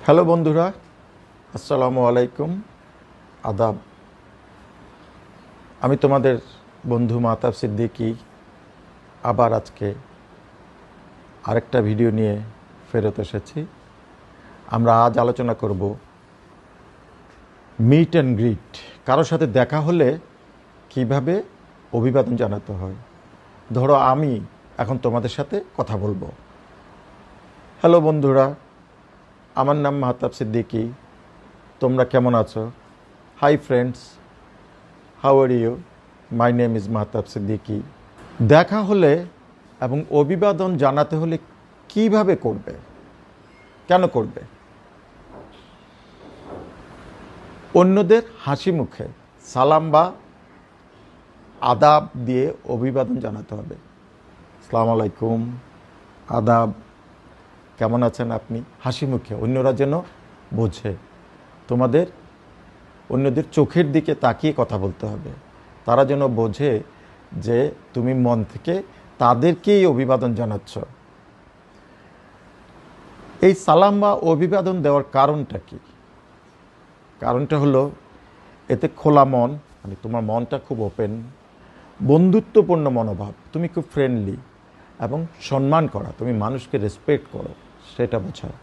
Hello বন্ধুরা, আসসালামু আলাইকুম, আদাব। আমি তোমাদের বন্ধু মাহতাব সিদ্দিকী আবার আজকে আরেকটা ভিডিও নিয়ে ফেরত এসেছি। আমরা আজ আলোচনা করব মিট অ্যান্ড গ্রিট। কারোর সাথে দেখা হলে কিভাবে অভিবাদন জানাতে হয়। ধরো আমি এখন তোমাদের সাথে কথা বলবো। হ্যালো বন্ধুরা, আমার নাম মাহতাব সিদ্দিকী, তোমরা কেমন আছো? Hi friends, how are you? My name is Mahtab Siddiqui. দেখা হলে এবং অভিবাদন জানাতে হলে কিভাবে করবে, কেন করবে? অন্যদের হাসি মুখে সালাম বা আদাব দিয়ে অভিবাদন জানাতে হবে। আসসালামু আলাইকুম, আদাব, কেমন আছেন আপনি? হাসি মুখে, অন্যরা যেন বোঝে। তোমাদের অন্যদের চোখের দিকে তাকিয়ে কথা বলতে হবে, তারা যেন বোঝে যে তুমি মন থেকে তাদেরকেই অভিবাদন জানাচ্ছ। এই সালাম বা অভিবাদন দেওয়ার কারণটা কি? কারণটা হলো এতে খোলা মন, মানে তোমার মনটা খুব ওপেন, বন্ধুত্বপূর্ণ মনোভাব, তুমি খুব ফ্রেন্ডলি এবং সম্মান করা, তুমি মানুষকে রেসপেক্ট করো, সেটা বোঝায়।